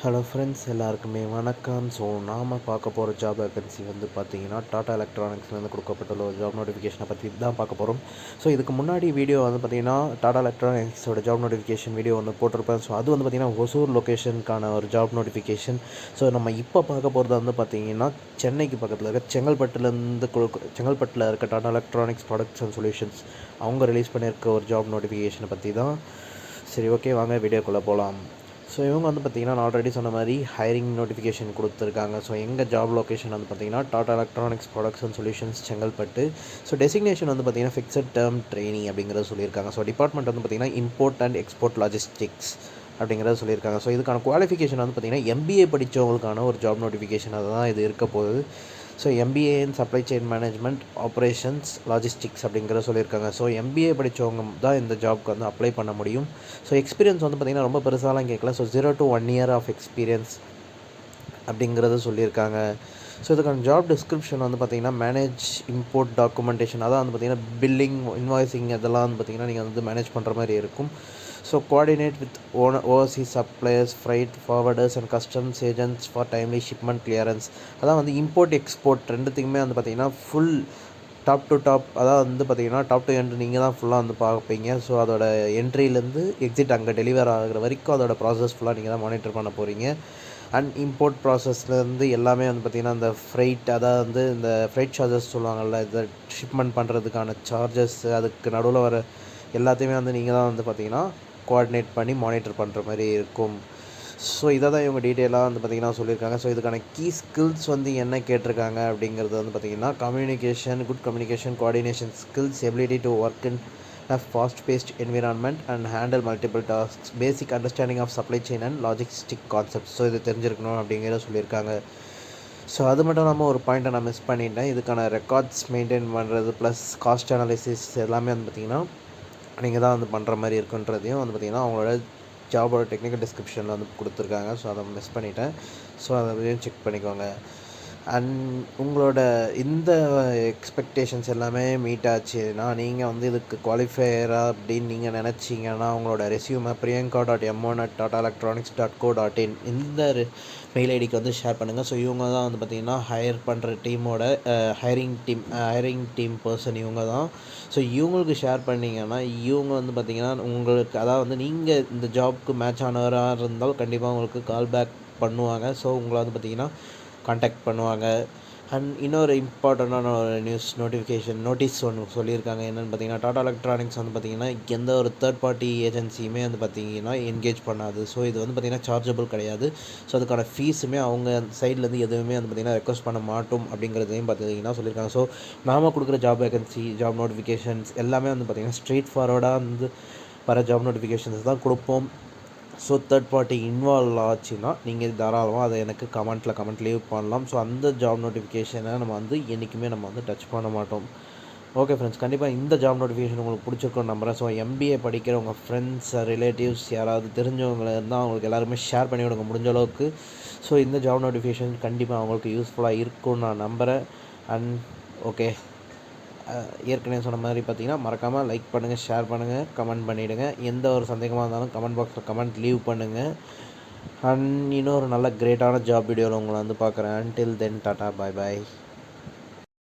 Hello friends, எல்லாருக்குமே வணக்கம். So நாம் பார்க்க போகிற ஜாப் வேகன்சி வந்து பார்த்தீங்கன்னா டாடா எலக்ட்ரானிக்ஸ்லேருந்து கொடுக்கப்பட்டுள்ள ஒரு ஜாப் நோட்டிஃபிகேஷனை பற்றி தான் பார்க்க போகிறோம். ஸோ இதுக்கு முன்னாடி வீடியோ வந்து பார்த்திங்கன்னா டாடா எலக்ட்ரானிக்ஸோட ஜாப் நோட்டிஃபிகேஷன் வீடியோ வந்து போட்டிருப்பேன். ஸோ அது வந்து பார்த்திங்கன்னா ஒசூர் லொக்கேஷனுக்கான ஒரு ஜாப் நோட்டிஃபிகேஷன். ஸோ நம்ம இப்போ பார்க்க போகிறது வந்து பார்த்திங்கன்னா சென்னைக்கு பக்கத்தில் இருக்க செங்கல்பட்டில் இருக்க Tata electronics products and solutions அவங்க ரிலீஸ் பண்ணியிருக்க ஒரு ஜாப் நோட்டிஃபிகேஷனை பற்றி தான். சரி, ஓகே, வாங்க வீடியோக்குள்ளே போகலாம். ஸோ இவங்க வந்து பார்த்திங்கன்னா நான் ஆல்ரெடி சொன்ன மாதிரி ஹைரிங் நோட்டிஃபிகேஷன் கொடுத்துருக்காங்க. ஸோ எங்கள் ஜாப் லொக்கேஷன் வந்து பார்த்திங்கன்னா Tata electronics products and solutions Chengalpattu. So designation வந்து பார்த்திங்கன்னா ஃபிக்ஸட் டேர்ம் ட்ரெயினி அப்படிங்கிறத சொல்லியிருக்காங்க. ஸோ டிபார்ட்மெண்ட் வந்து பார்த்திங்கன்னா இம்போர்ட் அண்ட் எக்ஸ்போர்ட் லாஜிஸ்டிக்ஸ் அப்படிங்கிறத சொல்லியிருக்காங்க. ஸோ இதுக்கான குவாலிஃபிகேஷன் வந்து பார்த்திங்கன்னா எம்பிஏ படித்தவங்களுக்கான ஒரு ஜாப் நோட்டிஃபிகேஷன் அதுதான் இது இருக்க போகுது. So MBA in supply chain management operations logistics அப்படிங்கிற சொல்லியிருக்காங்க. ஸோ எம்பிஏ படித்தவங்க தான் இந்த ஜாப்க்கு வந்து அப்ளை பண்ண முடியும். ஸோ எக்ஸ்பீரியன்ஸ் வந்து பார்த்திங்கன்னா ரொம்ப பெருசாலாம் கேட்கல. So 0 to 1 year of experience அப்படிங்கிறத சொல்லியிருக்காங்க. ஸோ இதுக்கான ஜாப் டிஸ்கிரிப்ஷன் வந்து பார்த்திங்கன்னா மேனேஜ் இம்போர்ட் டாக்குமெண்டேஷன், அதான் வந்து பார்த்திங்கன்னா பில்லிங், இன்வாய்ஸிங் இதெல்லாம் வந்து பார்த்திங்கன்னா நீங்கள் வந்து மேனேஜ் பண்ணுற மாதிரி இருக்கும். So coordinate with Overseas suppliers, fried forwarders and customs agents for timely shipment clearance. அதான் வந்து இம்போர்ட் எக்ஸ்போர்ட் ரெண்டுத்துக்குமே வந்து பார்த்திங்கன்னா ஃபுல் டாப் டு டாப், அதாவது வந்து பார்த்திங்கன்னா டாப் டு எண்ட் நீங்கள் தான் ஃபுல்லாக வந்து பார்ப்பீங்க. ஸோ அதோட என்ட்ரிலேருந்து எக்ஸிட் அங்கே டெலிவர் ஆகிற வரைக்கும் அதோட ப்ராசஸ் ஃபுல்லாக நீங்கள் தான் மானிட்டர் பண்ண போகிறீங்க. அண்ட் இம்போர்ட் ப்ராசஸ்லேருந்து எல்லாமே வந்து பார்த்திங்கன்னா இந்த ஃப்ரைட், அதாவது வந்து இந்த ஃப்ரைட் சார்ஜஸ் சொல்லுவாங்கள்ல, இந்த ஷிப்மெண்ட் பண்ணுறதுக்கான சார்ஜஸ், அதுக்கு நடுவில் வர எல்லாத்தையுமே வந்து நீங்கள் தான் வந்து பார்த்திங்கன்னா கோஆர்டினேட் பண்ணி மானிட்டர் பண்ணுற மாதிரி இருக்கும். ஸோ இதை தான் இவங்க டீட்டெயிலாக வந்து பார்த்திங்கன்னா சொல்லியிருக்காங்க. ஸோ இதுக்கான கீ ஸ்கில்ஸ் வந்து என்ன கேட்டிருக்காங்க அப்படிங்கிறது வந்து பார்த்திங்கன்னா communication, good communication, coordination skills, ability to work in a fast-paced environment and handle multiple tasks, basic understanding of supply chain and logistic concepts. So இது தெரிஞ்சிருக்கணும் அப்படிங்கிறத சொல்லியிருக்காங்க. ஸோ அது மட்டும் இல்லாமல் ஒரு பாயிண்ட்டை நான் மிஸ் பண்ணிட்டேன். இதுக்கான ரெக்கார்ட்ஸ் மெயின்டைன் பண்ணுறது ப்ளஸ் காஸ்ட் அனாலிசிஸ் எல்லாமே வந்து பார்த்திங்கன்னா நீங்கள் தான் வந்து பண்ணுற மாதிரி இருக்குன்றதையும் வந்து பார்த்திங்கன்னா அவங்களோட ஜாபோட டெக்னிக்கல் டிஸ்கிரிப்ஷனில் வந்து கொடுத்துருக்காங்க. ஸோ அதை மிஸ் பண்ணிட்டேன். ஸோ அதையும் செக் பண்ணிக்கோங்க. அண்ட் உங்களோட இந்த எக்ஸ்பெக்டேஷன்ஸ் எல்லாமே மீட் ஆச்சுன்னா நீங்கள் வந்து இதுக்கு குவாலிஃபையராக அப்படின்னு நீங்கள் நினச்சிங்கன்னா உங்களோட ரெஸ்யூமை priyanka.m1@tataelectronics.co.in இந்த மெயில் ஐடிக்கு வந்து ஷேர் பண்ணுங்கள். ஸோ இவங்க தான் வந்து பார்த்திங்கன்னா ஹையர் பண்ணுற டீமோட ஹைரிங் டீம் பர்சன் இவங்க தான். ஸோ இவங்களுக்கு ஷேர் பண்ணிங்கன்னா இவங்க வந்து பார்த்திங்கன்னா உங்களுக்கு, அதாவது வந்து நீங்கள் இந்த ஜாப்க்கு மேட்ச் ஆனவராக இருந்தால் கண்டிப்பாக உங்களுக்கு கால் பேக் பண்ணுவாங்க. ஸோ உங்களை வந்து பார்த்திங்கன்னா கான்டாக்ட் பண்ணுவாங்க. அண்ட் இன்னொரு இம்பார்ட்டண்ட்டான ஒரு நோட்டீஸ் ஒன்று சொல்லியிருக்காங்க. என்னென்னு பார்த்தீங்கன்னா டாடா எலக்ட்ரானிக்ஸ் வந்து பார்த்திங்கன்னா எந்த ஒரு தேர்ட் பார்ட்டி ஏஜென்சியுமே வந்து பார்த்திங்கன்னா என்கேஜ் பண்ணாது. ஸோ இது வந்து பார்த்திங்கன்னா சார்ஜபிள் கிடையாது. ஸோ அதுக்கான ஃபீஸுமே அவங்க சைட்லேருந்து எதுவுமே வந்து பார்த்திங்கன்னா ரெக்வஸ்ட் பண்ண மாட்டோம் அப்படிங்கிறதையும் பார்த்திங்கன்னா சொல்லியிருக்காங்க. ஸோ நாம் கொடுக்குற ஜாப் வேகன்சி, ஜாப் நோட்டிஃபிகேஷன்ஸ் எல்லாமே வந்து பார்த்திங்கன்னா ஸ்ட்ரெயிட் ஃபார்வர்டாக வந்து வர ஜாப் நோட்டிஃபிகேஷன்ஸ் தான் கொடுப்போம். ஸோ தேர்ட் பார்ட்டி இன்வால்வ் ஆச்சுன்னா நீங்கள் தாராளமாக அதை எனக்கு கமெண்ட் லீவ் பண்ணலாம். ஸோ அந்த ஜாப் நோட்டிஃபிகேஷனை நம்ம வந்து என்றைக்குமே நம்ம வந்து டச் பண்ண மாட்டோம். ஓகே ஃப்ரெண்ட்ஸ், கண்டிப்பாக இந்த ஜாப் நோட்டிஃபிகேஷன் உங்களுக்கு பிடிச்சிருக்கோன்னு நம்புகிறேன். ஸோ எம்பிஏ படிக்கிற உங்கள் ஃப்ரெண்ட்ஸ், ரிலேட்டிவ்ஸ் யாராவது தெரிஞ்சவங்க இருந்தால் அவங்களுக்கு எல்லாருமே ஷேர் பண்ணி விடுங்க முடிஞ்ச அளவுக்கு. ஸோ இந்த ஜாப் நோட்டிஃபிகேஷன் கண்டிப்பாக அவங்களுக்கு யூஸ்ஃபுல்லாக இருக்கும்னு நான் நம்புகிறேன். அண்ட் ஓகே, ஏற்கனவே சொன்ன மாதிரி பார்த்தீங்கன்னா மறக்காமல் லைக் பண்ணுங்கள், ஷேர் பண்ணுங்கள், கமெண்ட் பண்ணிவிடுங்க. எந்த ஒரு சந்தேகமாக இருந்தாலும் கமெண்ட் பாக்ஸில் கமெண்ட் லீவ் பண்ணுங்கள். அண்ட் இன்னொரு நல்ல கிரேட்டான ஜாப் வீடியோவில் உங்களை வந்து பார்க்குறேன். அன்டில் தென் டாட்டா, பாய் பாய்.